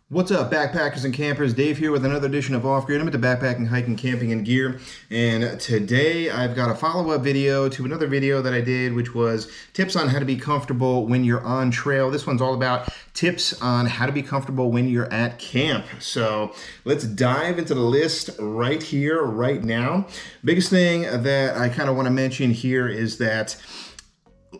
What's up, backpackers and campers? Dave here with another edition of Off Grid. I'm into backpacking, hiking, camping, and gear. And today I've got a follow-up video to another video that I did, which was tips on how to be comfortable when you're on trail. This one's all about tips on how to be comfortable when you're at camp. So let's dive into the list right here, right now. Biggest thing that I kind of want to mention here is that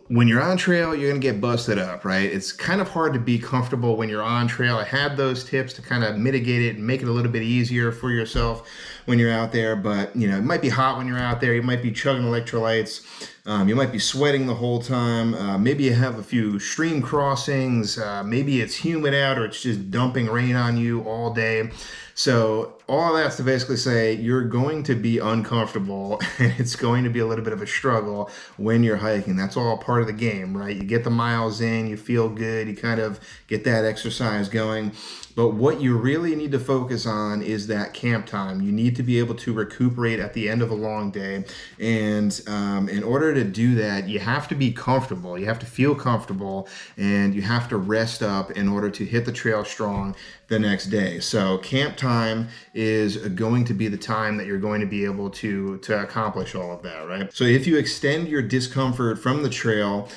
when you're on trail, you're gonna get busted up, right? It's kind of hard to be comfortable when you're on trail. I had those tips to kind of mitigate it and make it a little bit easier for yourself when you're out there, but you know, it might be hot when you're out there. You might be chugging electrolytes. You might be sweating the whole time. Maybe you have a few stream crossings. Maybe it's humid out or it's just dumping rain on you all day. So all that's to basically say you're going to be uncomfortable and it's going to be a little bit of a struggle when you're hiking. That's all part of the game, right? You get the miles in, you feel good, you kind of get that exercise going. But what you really need to focus on is that camp time. You need to be able to recuperate at the end of a long day. And in order to do that, you have to be comfortable. You have to feel comfortable and you have to rest up in order to hit the trail strong the next day. So camp time is going to be the time that you're going to be able to accomplish all of that, right? So if you extend your discomfort from the trail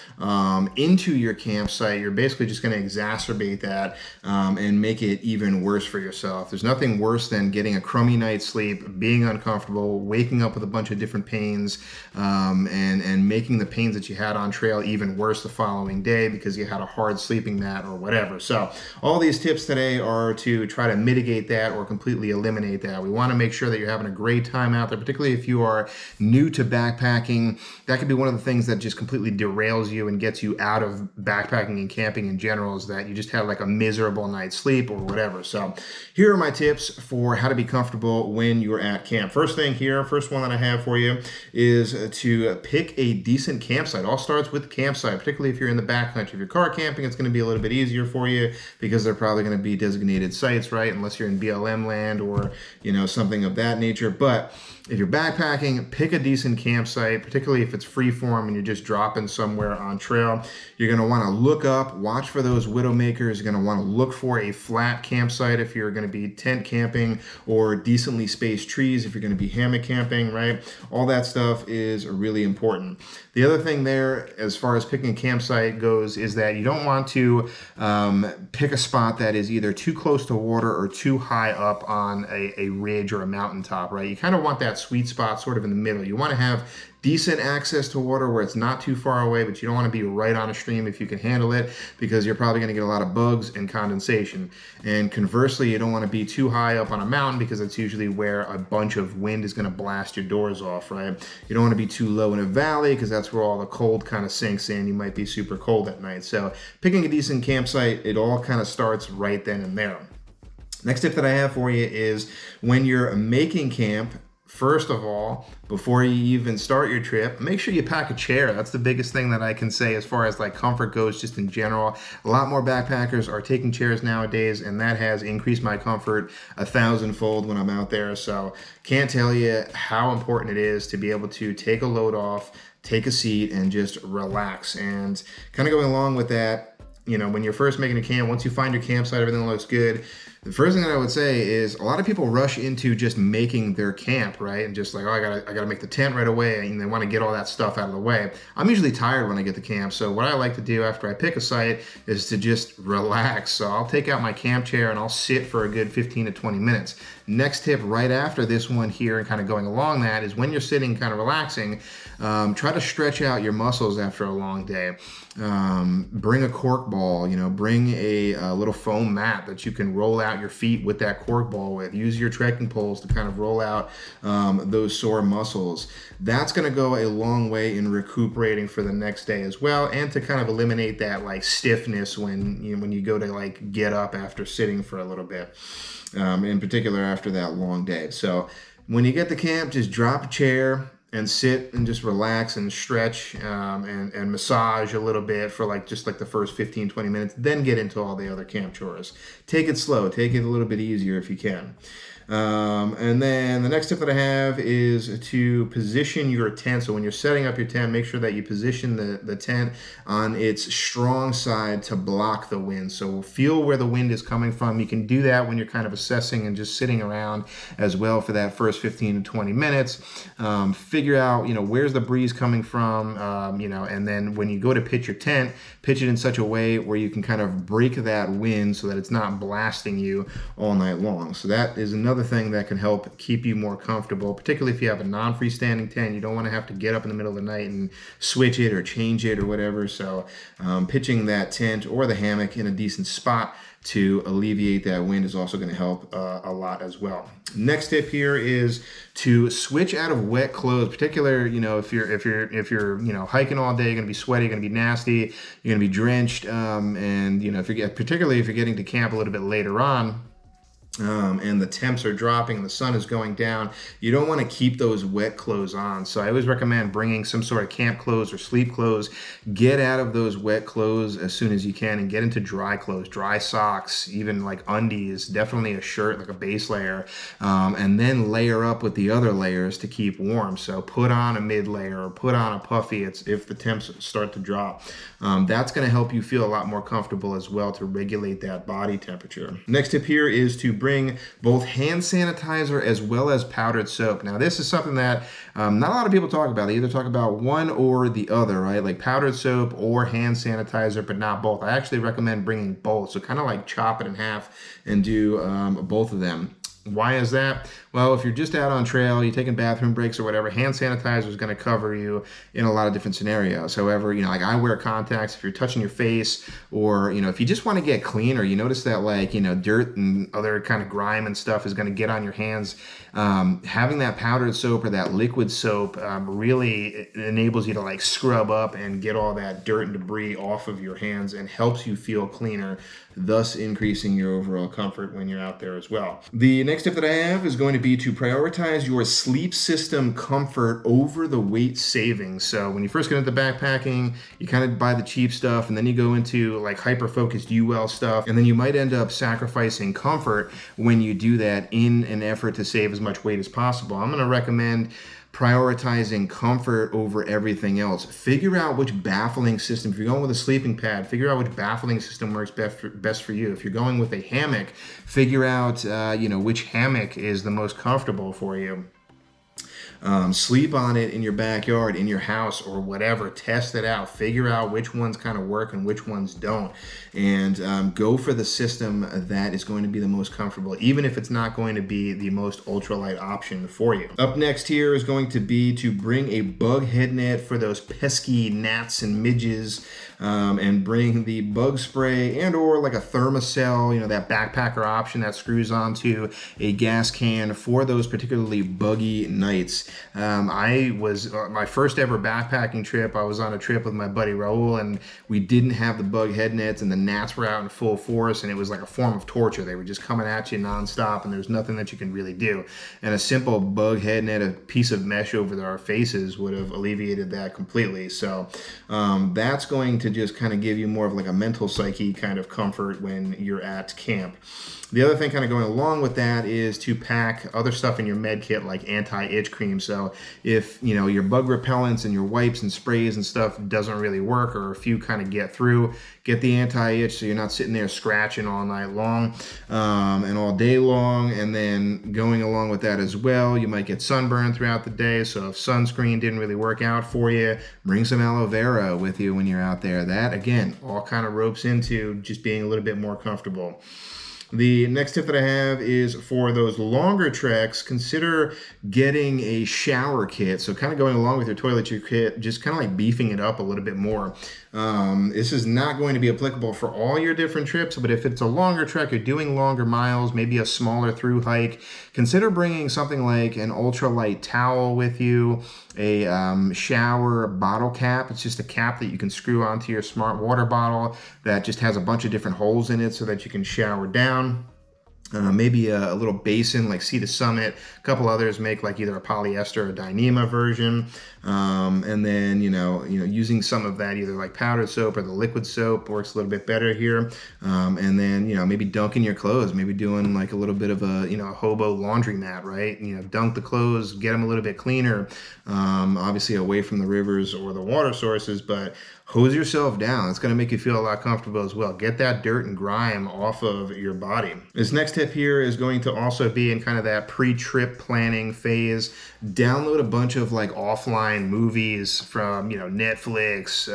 into your campsite, you're basically just going to exacerbate that and make it even worse for yourself. There's nothing worse than getting a crummy night's sleep, being uncomfortable, waking up with a bunch of different pains, and making the pains that you had on trail even worse the following day because you had a hard sleeping mat or whatever. So all these tips today are to try to mitigate that or completely eliminate that. We want to make sure that you're having a great time out there, particularly if you are new to backpacking. That could be one of the things that just completely derails you and gets you out of backpacking and camping in general, is that you just had like a miserable night's sleep or whatever. So here are my tips for how to be comfortable when you're at camp. First thing here, first one that I have for you is to pick a decent campsite. All starts with the campsite, particularly if you're in the backcountry. If you're car camping, it's going to be a little bit easier for you because they're probably going to be designated sites, right? Unless you're in BLM land or, you know, something of that nature. But if you're backpacking, pick a decent campsite, particularly if it's freeform and you're just dropping somewhere on trail. You're going to want to look up, watch for those widowmakers. You're going to want to look for a flat campsite if you're going to be tent camping, or decently spaced trees if you're going to be hammock camping, right? All that stuff is really important. The other thing there, as far as picking a campsite goes, is that you don't want to pick a spot that is either too close to water or too high up on a ridge or a mountaintop, right? You kind of want that sweet spot sort of in the middle. You want to have decent access to water where it's not too far away, but you don't want to be right on a stream if you can handle it, because you're probably going to get a lot of bugs and condensation. And conversely, you don't want to be too high up on a mountain because that's usually where a bunch of wind is going to blast your doors off, right? You don't want to be too low in a valley because that's where all the cold kind of sinks in. You might be super cold at night. So picking a decent campsite, it all kind of starts right then and there. Next tip that I have for you is when you're making camp, first of all, before you even start your trip, make sure you pack a chair. That's the biggest thing that I can say as far as like comfort goes, just in general. A lot more backpackers are taking chairs nowadays, and that has increased my comfort 1,000-fold when I'm out there. So can't tell you how important it is to be able to take a load off, take a seat, and just relax. And kind of going along with that, you know, when you're first making a camp, once you find your campsite, everything looks good. The first thing that I would say is a lot of people rush into just making their camp, right? And just like, oh, I gotta make the tent right away, and they want to get all that stuff out of the way. I'm usually tired when I get to camp, so what I like to do after I pick a site is to just relax. So I'll take out my camp chair and I'll sit for a good 15 to 20 minutes. Next tip right after this one here and kind of going along that is when you're sitting kind of relaxing, try to stretch out your muscles after a long day. Bring a cork ball, you know, bring a little foam mat that you can roll out your feet with that cork ball with. Use your trekking poles to kind of roll out those sore muscles. That's going to go a long way in recuperating for the next day as well, and to kind of eliminate that like stiffness when you go to like get up after sitting for a little bit, in particular after that long day. So when you get to camp, just drop a chair, and sit and just relax and stretch and massage a little bit for just like the first 15-20 minutes, then get into all the other camp chores. Take it slow, take it a little bit easier if you can. And then the next tip that I have is to position your tent. So when you're setting up your tent, make sure that you position the tent on its strong side to block the wind. So feel where the wind is coming from. You can do that when you're kind of assessing and just sitting around as well for that first 15 to 20 minutes. Figure out, where's the breeze coming from, and then when you go to pitch your tent, pitch it in such a way where you can kind of break that wind so that it's not blasting you all night long. So that is another thing that can help keep you more comfortable, particularly if you have a non-freestanding tent. You don't want to have to get up in the middle of the night and switch it or change it or whatever. So pitching that tent or the hammock in a decent spot to alleviate that wind is also going to help a lot as well. Next tip here is to switch out of wet clothes, particularly, if you're hiking all day, you're going to be sweaty, you're going to be nasty, you're going to be drenched, and particularly if you're getting to camp a little bit later on, and the temps are dropping and the sun is going down, you don't want to keep those wet clothes on. So I always recommend bringing some sort of camp clothes or sleep clothes. Get out of those wet clothes as soon as you can and get into dry clothes, dry socks, even like undies, definitely a shirt, like a base layer, and then layer up with the other layers to keep warm. So put on a mid layer or put on a puffy if the temps start to drop. That's going to help you feel a lot more comfortable as well to regulate that body temperature. Next tip here is to bring both hand sanitizer as well as powdered soap. Now this is something that not a lot of people talk about. They either talk about one or the other, right? Like powdered soap or hand sanitizer, but not both. I actually recommend bringing both. So kind of like chop it in half and do both of them. Why is that? Well, if you're just out on trail, you're taking bathroom breaks or whatever, hand sanitizer is going to cover you in a lot of different scenarios. However, like I wear contacts. If you're touching your face, or if you just want to get clean, or you notice that dirt and other kind of grime and stuff is going to get on your hands, having that powdered soap or that liquid soap really enables you to scrub up and get all that dirt and debris off of your hands and helps you feel cleaner, thus increasing your overall comfort when you're out there as well. The next tip that I have is going to be to prioritize your sleep system comfort over the weight savings. So when you first get into backpacking, you kind of buy the cheap stuff, and then you go into hyper-focused UL stuff, and then you might end up sacrificing comfort when you do that in an effort to save as much weight as possible. I'm going to recommend prioritizing comfort over everything else. Figure out which baffling system, if you're going with a sleeping pad, figure out which baffling system works best for you. If you're going with a hammock, figure out which hammock is the most comfortable for you. Sleep on it in your backyard, in your house, or whatever. Test it out. Figure out which ones kind of work and which ones don't. And go for the system that is going to be the most comfortable, even if it's not going to be the most ultralight option for you. Up next here is going to be to bring a bug head net for those pesky gnats and midges, and bring the bug spray and or a thermocell, that backpacker option that screws onto a gas can for those particularly buggy nights. I was my first ever backpacking trip. I was on a trip with my buddy Raul, and we didn't have the bug head nets, and the gnats were out in full force, and it was like a form of torture. They were just coming at you nonstop, and there's nothing that you can really do. And a simple bug head net, a piece of mesh over our faces, would have alleviated that completely. So that's going to just kind of give you more of a mental psyche kind of comfort when you're at camp. The other thing kind of going along with that is to pack other stuff in your med kit, like anti-itch cream. So if your bug repellents and your wipes and sprays and stuff doesn't really work, or if you kind of get through, get the anti-itch so you're not sitting there scratching all night long and all day long. And then going along with that as well, you might get sunburn throughout the day. So if sunscreen didn't really work out for you, bring some aloe vera with you when you're out there. That, again, all kind of ropes into just being a little bit more comfortable. The next tip that I have is for those longer treks, consider getting a shower kit. So kind of going along with your toiletry kit, just kind of beefing it up a little bit more. This is not going to be applicable for all your different trips, but if it's a longer trek, you're doing longer miles, maybe a smaller through hike, consider bringing something like an ultralight towel with you, a shower bottle cap. It's just a cap that you can screw onto your smart water bottle that just has a bunch of different holes in it so that you can shower down. maybe a little basin like Sea to Summit. A couple others make like either a polyester or Dyneema version. And then, using some of that, either like powdered soap or the liquid soap works a little bit better here. And then, maybe dunking your clothes, maybe doing like a little bit of a, a hobo laundromat, right? Dunk the clothes, get them a little bit cleaner, obviously away from the rivers or the water sources, but hose yourself down. It's going to make you feel a lot comfortable as well. Get that dirt and grime off of your body. This next tip here is going to also be in kind of that pre-trip planning phase. Download a bunch of like offline movies from, Netflix,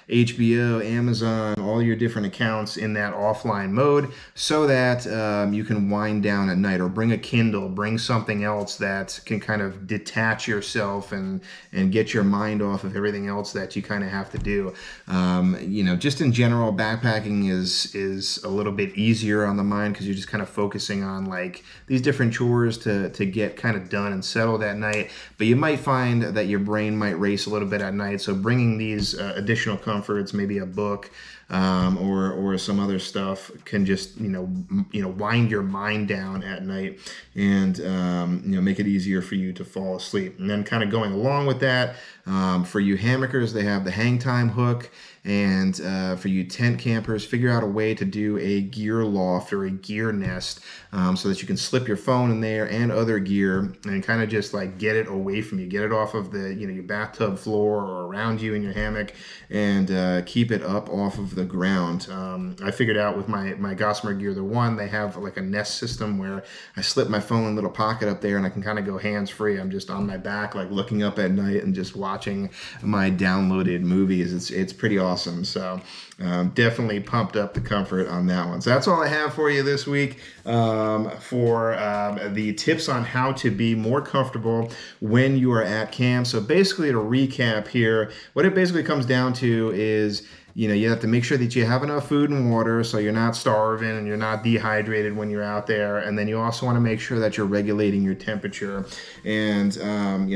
HBO, Amazon, all your different accounts in that offline mode so that you can wind down at night, or bring a Kindle, bring something else that can kind of detach yourself and get your mind off of everything else that you kind of have to do. Just in general, backpacking is a little bit easier on the mind because you're just kind of focusing on like these different chores to get kind of done and settled at night. But you might find that your brain might race a little bit at night. So bringing these additional comforts, maybe a book, or some other stuff, can just wind your mind down at night and make it easier for you to fall asleep. And then kind of going along with that, for you hammockers, they have the hang time hook. And for you tent campers, figure out a way to do a gear loft or a gear nest so that you can slip your phone in there and other gear and kind of just like get it away from you, get it off of the your bathtub floor or around you in your hammock, and keep it up off of the ground. I figured out with my Gossamer Gear, the one, they have like a Nest system where I slip my phone in a little pocket up there and I can kind of go hands free. I'm just on my back, like looking up at night and just watching my downloaded movies. It's pretty awesome. So definitely pumped up the comfort on that one. So that's all I have for you this week for the tips on how to be more comfortable when you are at camp. So basically, to recap here, what it basically comes down to is you have to make sure that you have enough food and water so you're not starving and you're not dehydrated when you're out there. And then you also want to make sure that you're regulating your temperature. And,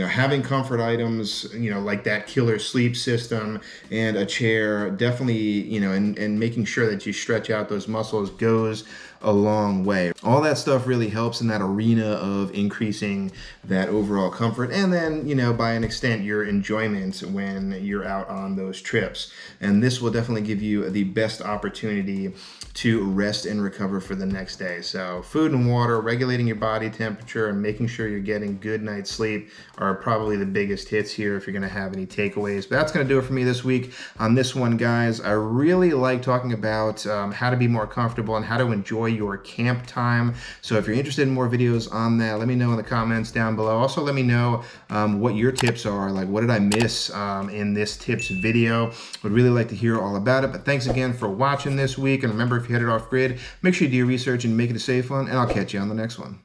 having comfort items, like that killer sleep system and a chair, definitely, and making sure that you stretch out those muscles goes a long way. All that stuff really helps in that arena of increasing that overall comfort, and then by an extent your enjoyment when you're out on those trips. And this will definitely give you the best opportunity to rest and recover for the next day. So food and water, regulating your body temperature, and making sure you're getting good night's sleep are probably the biggest hits here if you're going to have any takeaways. But that's going to do it for me this week on this one, guys. I really like talking about how to be more comfortable and how to enjoy your camp time. So if you're interested in more videos on that, let me know in the comments down below. Also, let me know what your tips are. Like, what did I miss in this tips video? Would really like to hear all about it. But thanks again for watching this week. And remember, if you headed off grid, make sure you do your research and make it a safe one. And I'll catch you on the next one.